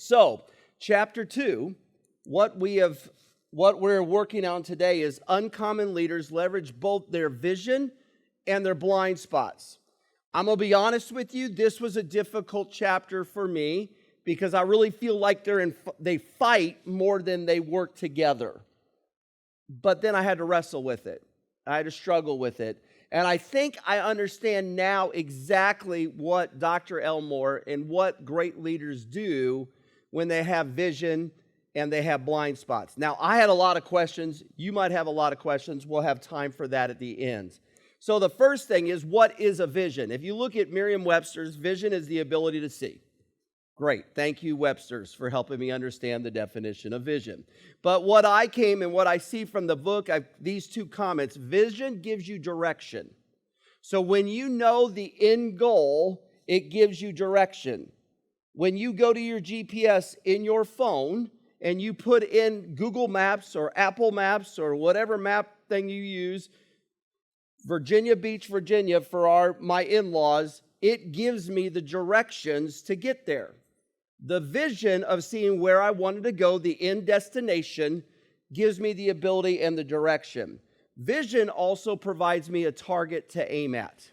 So, chapter 2, what we're working on today is uncommon leaders leverage both their vision and their blind spots. I'm going to be honest with you, this was a difficult chapter for me because I really feel like they fight more than they work together. But then I had to wrestle with it. I had to struggle with it. And I think I understand now exactly what Dr. Elmore and what great leaders do when they have vision and they have blind spots. Now, I had a lot of questions. You might have a lot of questions. We'll have time for that at the end. So the first thing is, what is a vision? If you look at Merriam-Webster's, vision is the ability to see. Great. Thank you, Webster's, for helping me understand the definition of vision. But what I see from the book, these two comments, vision gives you direction. So when you know the end goal, it gives you direction. When you go to your GPS in your phone and you put in Google Maps or Apple Maps or whatever map thing you use, Virginia Beach, Virginia, for my in-laws, it gives me the directions to get there. The vision of seeing where I wanted to go, the end destination, gives me the ability and the direction. Vision also provides me a target to aim at.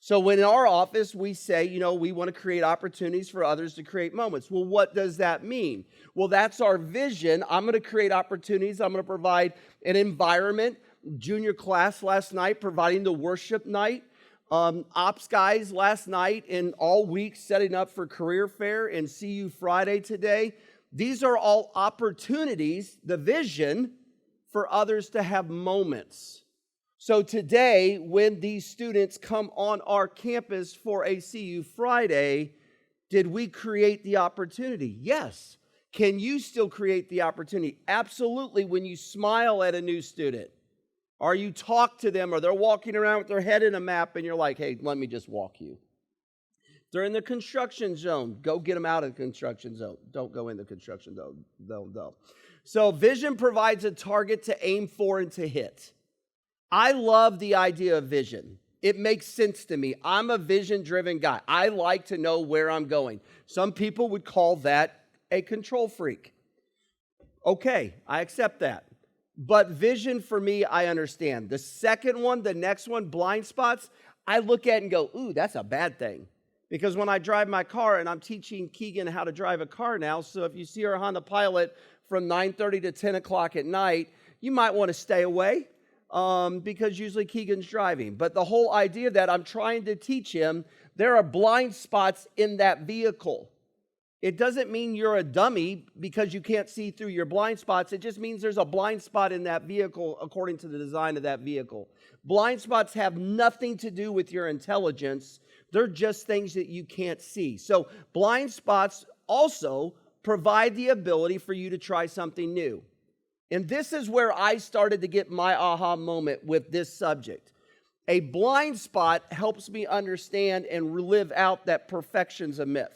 So when in our office we say, we want to create opportunities for others to create moments. Well, what does that mean? Well, that's our vision. I'm going to create opportunities. I'm going to provide an environment. Junior class last night, providing the worship night. Ops guys last night and all week setting up for career fair and CU Friday today. These are all opportunities, the vision, for others to have moments. So today, when these students come on our campus for a CU Friday, did we create the opportunity? Yes. Can you still create the opportunity? Absolutely, when you smile at a new student. Or you talk to them, or they're walking around with their head in a map, and you're like, hey, let me just walk you. They're in the construction zone. Go get them out of the construction zone. Don't go in the construction zone. No. So vision provides a target to aim for and to hit. I love the idea of vision. It makes sense to me. I'm a vision-driven guy. I like to know where I'm going. Some people would call that a control freak. Okay, I accept that. But vision for me, I understand. The second one, the next one, blind spots, I look at and go, ooh, that's a bad thing. Because when I drive my car, and I'm teaching Keegan how to drive a car now, so if you see our Honda Pilot from 9:30 to 10 o'clock at night, you might want to stay away because usually Keegan's driving. But the whole idea that I'm trying to teach him, there are blind spots in that vehicle. It doesn't mean you're a dummy because you can't see through your blind spots. It just means there's a blind spot in that vehicle according to the design of that vehicle. Blind spots have nothing to do with your intelligence. They're just things that you can't see. So blind spots also provide the ability for you to try something new. And this is where I started to get my aha moment with this subject. A blind spot helps me understand and live out that perfection's a myth.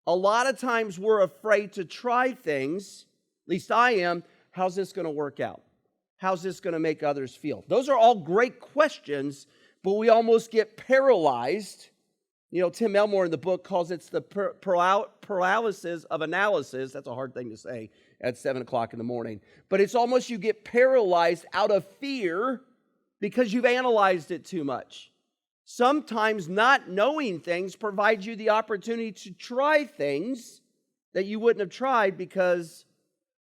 A lot of times we're afraid to try things, at least I am. How's this going to work out? How's this going to make others feel? Those are all great questions, but we almost get paralyzed. Tim Elmore in the book calls it the paralysis of analysis. That's a hard thing to say at 7 o'clock in the morning. But it's almost you get paralyzed out of fear because you've analyzed it too much. Sometimes not knowing things provides you the opportunity to try things that you wouldn't have tried because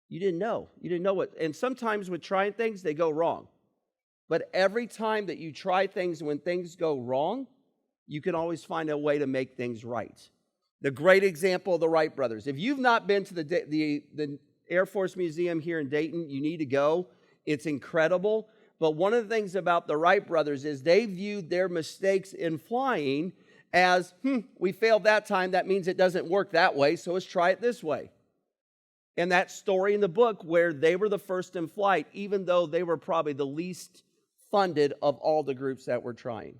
you didn't know. You didn't know what. And sometimes with trying things, they go wrong. But every time that you try things, when things go wrong, you can always find a way to make things right. The great example of the Wright brothers. If you've not been to the Air Force Museum here in Dayton, you need to go. It's incredible. But one of the things about the Wright brothers is they viewed their mistakes in flying as, we failed that time. That means it doesn't work that way, so let's try it this way. And that story in the book where they were the first in flight, even though they were probably the least funded of all the groups that were trying.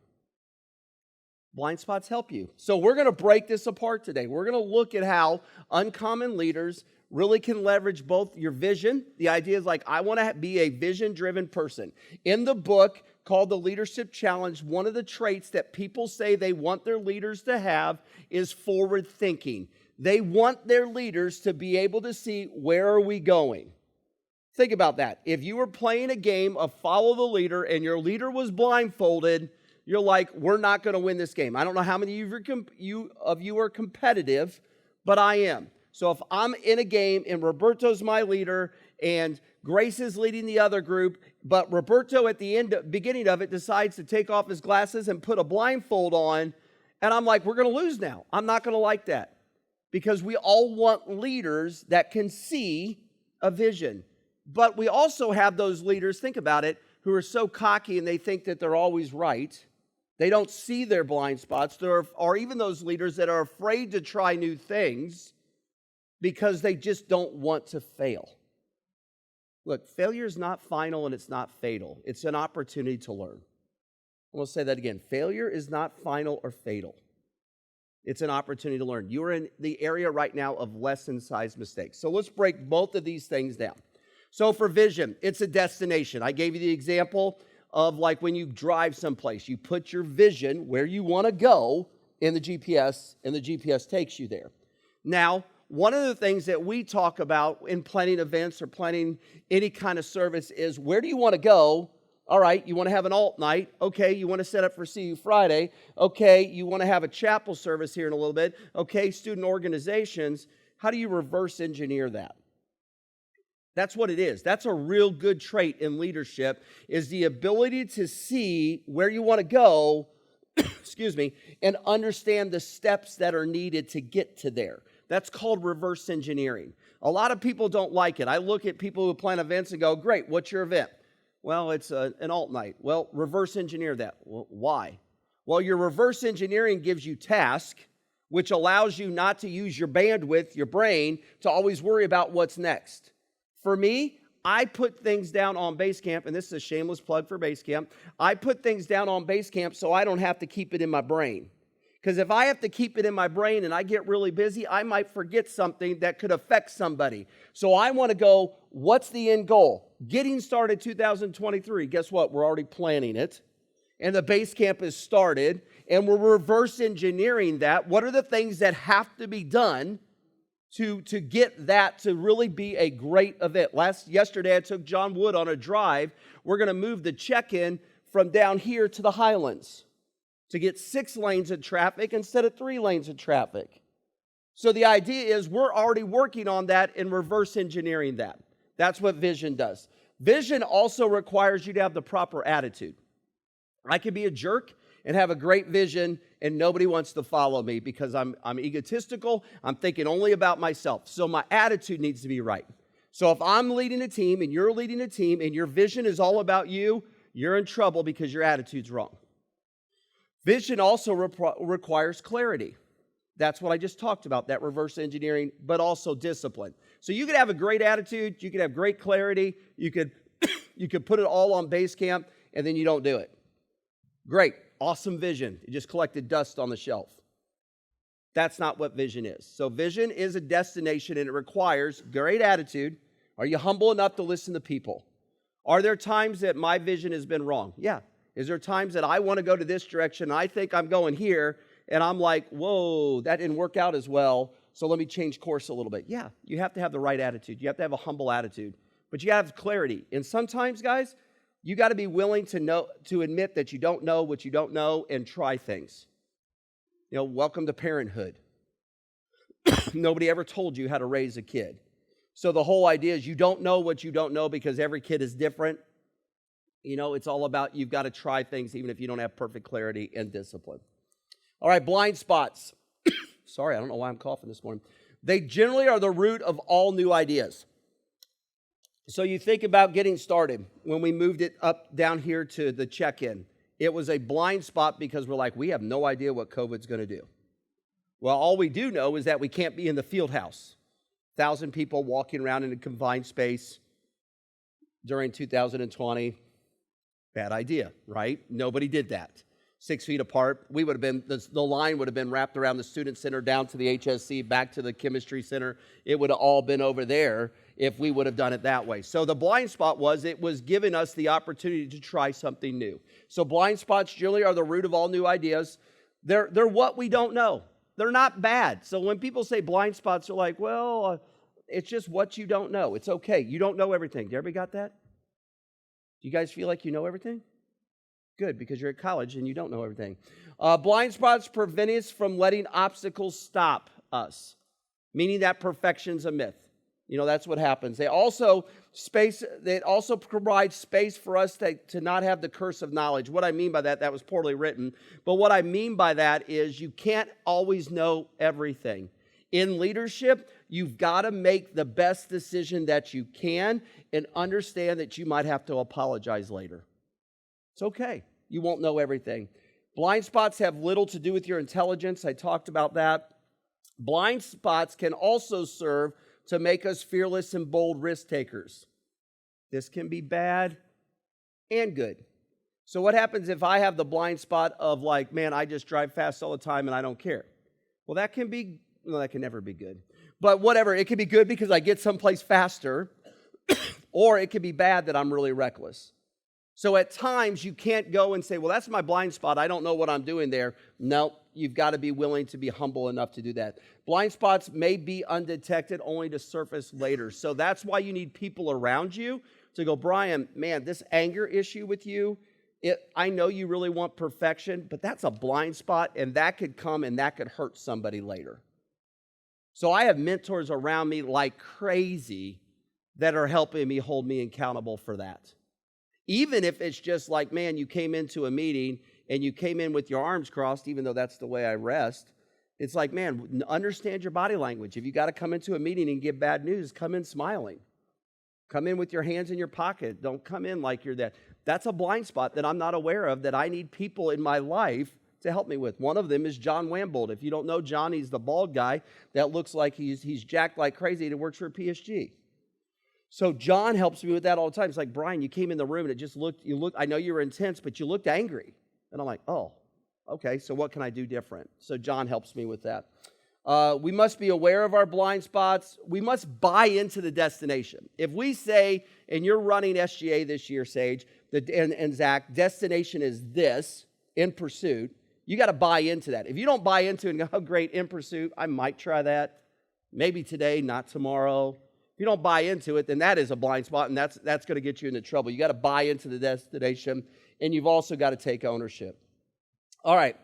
Blind spots help you. So we're going to break this apart today. We're going to look at how uncommon leaders really can leverage both your vision. The idea is like, I want to be a vision-driven person. In the book called The Leadership Challenge, one of the traits that people say they want their leaders to have is forward thinking. They want their leaders to be able to see, where are we going? Think about that. If you were playing a game of follow the leader and your leader was blindfolded, you're like, we're not going to win this game. I don't know how many of you are competitive, but I am. So if I'm in a game and Roberto's my leader and Grace is leading the other group, but Roberto at the beginning of it decides to take off his glasses and put a blindfold on, and I'm like, we're going to lose now. I'm not going to like that, because we all want leaders that can see a vision. But we also have those leaders, think about it, who are so cocky and they think that they're always right. They don't see their blind spots. There are even those leaders that are afraid to try new things because they just don't want to fail. Look, failure is not final and it's not fatal. It's an opportunity to learn. I'm going to say that again. Failure is not final or fatal. It's an opportunity to learn. You are in the area right now of lesson-sized mistakes. So let's break both of these things down. So for vision, it's a destination. I gave you the example of like when you drive someplace. You put your vision where you want to go in the GPS, and the GPS takes you there. Now, one of the things that we talk about in planning events or planning any kind of service is, where do you want to go? All right, you want to have an alt night. Okay, you want to set up for See You Friday. Okay, you want to have a chapel service here in a little bit. Okay, student organizations. How do you reverse engineer that? That's what it is. That's a real good trait in leadership, is the ability to see where you want to go, and understand the steps that are needed to get to there. That's called reverse engineering. A lot of people don't like it. I look at people who plan events and go, great, what's your event? Well, it's an alt night. Well, reverse engineer that. Well, why? Well, your reverse engineering gives you task, which allows you not to use your bandwidth, your brain, to always worry about what's next. For me, I put things down on Basecamp, and this is a shameless plug for Basecamp. I put things down on Basecamp so I don't have to keep it in my brain. Because if I have to keep it in my brain and I get really busy, I might forget something that could affect somebody. So I want to go, what's the end goal? Getting started 2023. Guess what? We're already planning it. And the Basecamp is started, and we're reverse engineering that. What are the things that have to be done to get that to really be a great event? Yesterday, I took John Wood on a drive. We're going to move the check-in from down here to the Highlands to get 6 lanes of traffic instead of 3 lanes of traffic. So the idea is we're already working on that and reverse engineering that. That's what vision does. Vision also requires you to have the proper attitude. I can be a jerk and have a great vision, and nobody wants to follow me because I'm egotistical. I'm thinking only about myself. So my attitude needs to be right. So if I'm leading a team and you're leading a team and your vision is all about you, you're in trouble because your attitude's wrong. Vision also requires clarity. That's what I just talked about, that reverse engineering, but also discipline. So you could have a great attitude, you could have great clarity, you could put it all on Basecamp, and then you don't do it. Great, awesome vision. You just collected dust on the shelf. That's not what vision is. So vision is a destination, and it requires great attitude. Are you humble enough to listen to people? Are there times that my vision has been wrong? Yeah. Is there times that I want to go to this direction, and I think I'm going here, and I'm like, whoa, that didn't work out as well, so let me change course a little bit. Yeah, you have to have the right attitude. You have to have a humble attitude. But you have clarity. And sometimes, guys, you got to be willing to admit that you don't know what you don't know and try things. You know, welcome to parenthood. Nobody ever told you how to raise a kid. So the whole idea is you don't know what you don't know because every kid is different. You know, it's all about you've got to try things even if you don't have perfect clarity and discipline. All right, blind spots. Sorry, I don't know why I'm coughing this morning. They generally are the root of all new ideas. So you think about getting started. When we moved it up down here to the check-in, it was a blind spot because we're like, we have no idea what COVID's going to do. Well, all we do know is that we can't be in the field house. 1,000 people walking around in a confined space during 2020. Bad idea, right? Nobody did that. 6 feet apart. We would have been, the line would have been wrapped around the student center, down to the HSC, back to the chemistry center. It would have all been over there if we would have done it that way. So the blind spot was, it was giving us the opportunity to try something new. So blind spots generally are the root of all new ideas. They're what we don't know. They're not bad. So when people say blind spots, they're like, well, it's just what you don't know. It's okay. You don't know everything. Everybody got that? Do you guys feel like you know everything? Good, because you're at college and you don't know everything. Blind spots prevent us from letting obstacles stop us, meaning that perfection's a myth. That's what happens. They also provide space for us to not have the curse of knowledge. What I mean by that was poorly written. But what I mean by that is you can't always know everything. In leadership, you've got to make the best decision that you can and understand that you might have to apologize later. It's okay. You won't know everything. Blind spots have little to do with your intelligence. I talked about that. Blind spots can also serve to make us fearless and bold risk takers. This can be bad and good. So what happens if I have the blind spot of like, man, I just drive fast all the time and I don't care? Well, that can never be good. But whatever, it can be good because I get someplace faster, or it can be bad that I'm really reckless. So at times you can't go and say, well, that's my blind spot. I don't know what I'm doing there. No, you've got to be willing to be humble enough to do that. Blind spots may be undetected only to surface later. So that's why you need people around you to go, Brian, man, this anger issue with you, I know you really want perfection, but that's a blind spot, and that could come and that could hurt somebody later. So I have mentors around me like crazy that are helping me hold me accountable for that. Even if it's just like, man, you came into a meeting and you came in with your arms crossed, even though that's the way I rest. It's like, man, understand your body language. If you got to come into a meeting and give bad news, come in smiling. Come in with your hands in your pocket. Don't come in like you're that. That's a blind spot that I'm not aware of that I need people in my life to help me with. One of them is John Wambold. If you don't know John, he's the bald guy that looks like he's jacked like crazy and works for PSG. So John helps me with that all the time. It's like, Brian, you came in the room and it just looked, I know you were intense, but you looked angry. And I'm like, oh, okay, so what can I do different? So John helps me with that. We must be aware of our blind spots. We must buy into the destination. If we say, and you're running SGA this year, Sage, and Zach, destination is this, in pursuit, you got to buy into that. If you don't buy into it and go, oh, great, in pursuit, I might try that. Maybe today, not tomorrow. If you don't buy into it, then that is a blind spot, and that's going to get you into trouble. You got to buy into the destination, and you've also got to take ownership. All right,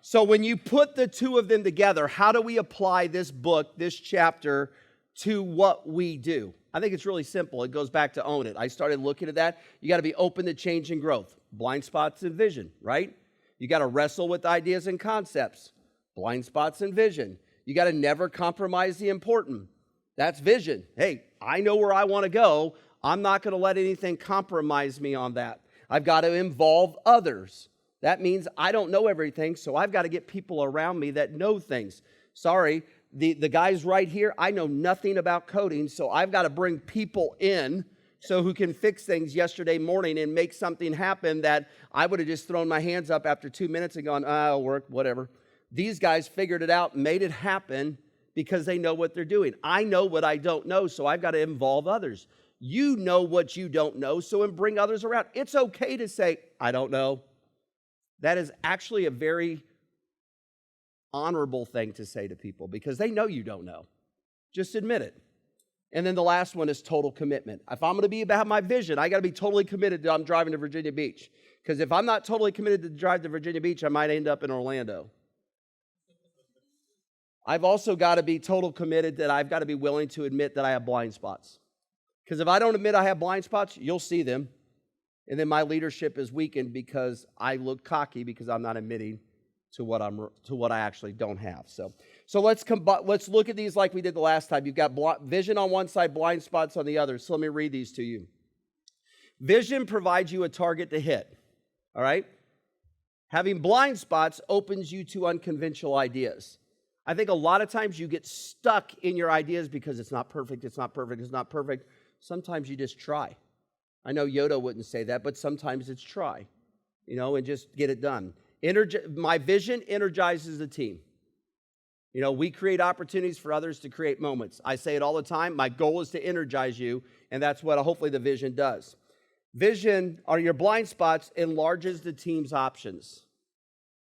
so when you put the two of them together, how do we apply this book, this chapter, to what we do? I think it's really simple. It goes back to own it. I started looking at that. You got to be open to change and growth. Blind spots and vision, right? You got to wrestle with ideas and concepts. Blind spots and vision. You got to never compromise the important. That's vision. Hey, I know where I want to go. I'm not going to let anything compromise me on that. I've got to involve others. That means I don't know everything, so I've got to get people around me that know things. Sorry, the guys right here, I know nothing about coding, so I've got to bring people in who can fix things yesterday morning and make something happen that I would have just thrown my hands up after 2 minutes and gone, it'll work, whatever. These guys figured it out, made it happen, because they know what they're doing. I know what I don't know, so I've got to involve others. You know what you don't know, so bring others around. It's okay to say, I don't know. That is actually a very honorable thing to say to people because they know you don't know. Just admit it. And then the last one is total commitment. If I'm going to be about my vision, I got to be totally committed to I'm driving to Virginia Beach. Because if I'm not totally committed to drive to Virginia Beach, I might end up in Orlando. I've also got to be total committed that I've got to be willing to admit that I have blind spots. Because if I don't admit I have blind spots, you'll see them. And then my leadership is weakened because I look cocky because I'm not admitting to what I actually don't have. So let's look at these like we did the last time. You've got vision on one side, blind spots on the other. So let me read these to you. Vision provides you a target to hit. All right? Having blind spots opens you to unconventional ideas. I think a lot of times you get stuck in your ideas because it's not perfect, it's not perfect, it's not perfect. Sometimes you just try. I know Yoda wouldn't say that, but sometimes it's try, and just get it done. My vision energizes the team. We create opportunities for others to create moments. I say it all the time. My goal is to energize you, and that's what hopefully the vision does. Vision, or your blind spots, enlarges the team's options.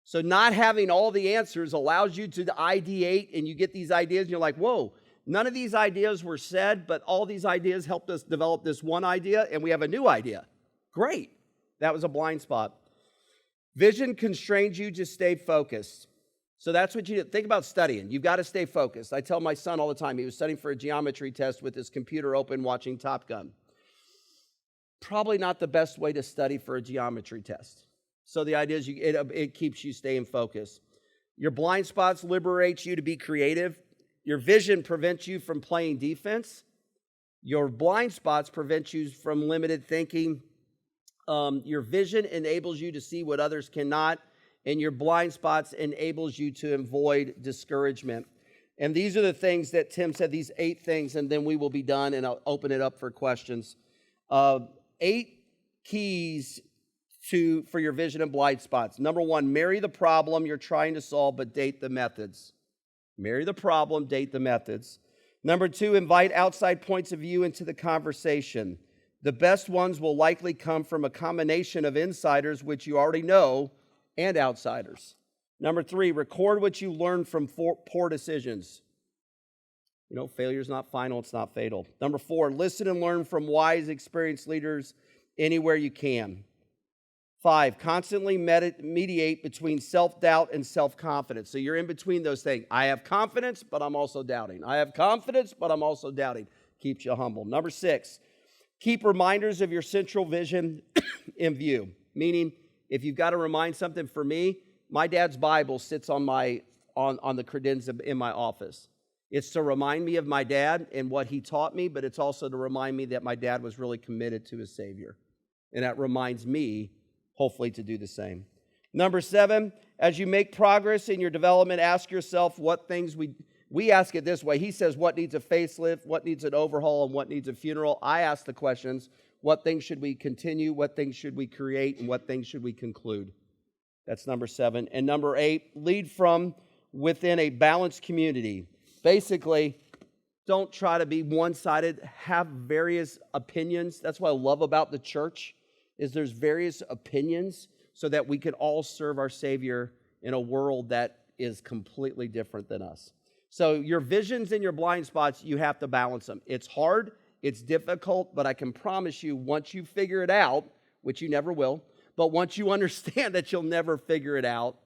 So not having all the answers allows you to ideate, and you get these ideas, and you're like, whoa, none of these ideas were said, but all these ideas helped us develop this one idea, and we have a new idea. Great. That was a blind spot. Vision constrains you to stay focused. So that's what you do. Think about studying. You've got to stay focused. I tell my son all the time, he was studying for a geometry test with his computer open watching Top Gun. Probably not the best way to study for a geometry test. So the idea is it keeps you staying focused. Your blind spots liberate you to be creative. Your vision prevents you from playing defense. Your blind spots prevent you from limited thinking. Your vision enables you to see what others cannot. And your blind spots enables you to avoid discouragement. And these are the things that Tim said, these 8 things, and then we will be done, and I'll open it up for questions. 8 keys for your vision and blind spots. Number 1, marry the problem you're trying to solve, but date the methods. Marry the problem, date the methods. Number 2, invite outside points of view into the conversation. The best ones will likely come from a combination of insiders, which you already know, and outsiders. Number 3, record what you learned from poor decisions. Failure is not final, it's not fatal. Number 4, listen and learn from wise, experienced leaders anywhere you can. 5, constantly mediate between self-doubt and self-confidence. So you're in between those things. I have confidence, but I'm also doubting. I have confidence, but I'm also doubting. Keeps you humble. Number 6, keep reminders of your central vision in view. Meaning, if you've got to remind something, for me, my dad's Bible sits on the credenza in my office. It's to remind me of my dad and what he taught me, but it's also to remind me that my dad was really committed to his Savior. And that reminds me, hopefully, to do the same. Number 7, as you make progress in your development, ask yourself what things we ask it this way. He says, what needs a facelift, what needs an overhaul, and what needs a funeral. I ask the questions, what things should we continue, what things should we create, and what things should we conclude? That's number 7. And number 8, lead from within a balanced community. Basically, don't try to be one-sided. Have various opinions. That's what I love about the church, is there's various opinions so that we can all serve our Savior in a world that is completely different than us. So your visions and your blind spots, you have to balance them. It's hard, it's difficult, but I can promise you, once you figure it out, which you never will, but once you understand that you'll never figure it out,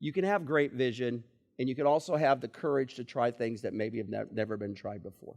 you can have great vision, and you can also have the courage to try things that maybe have never been tried before.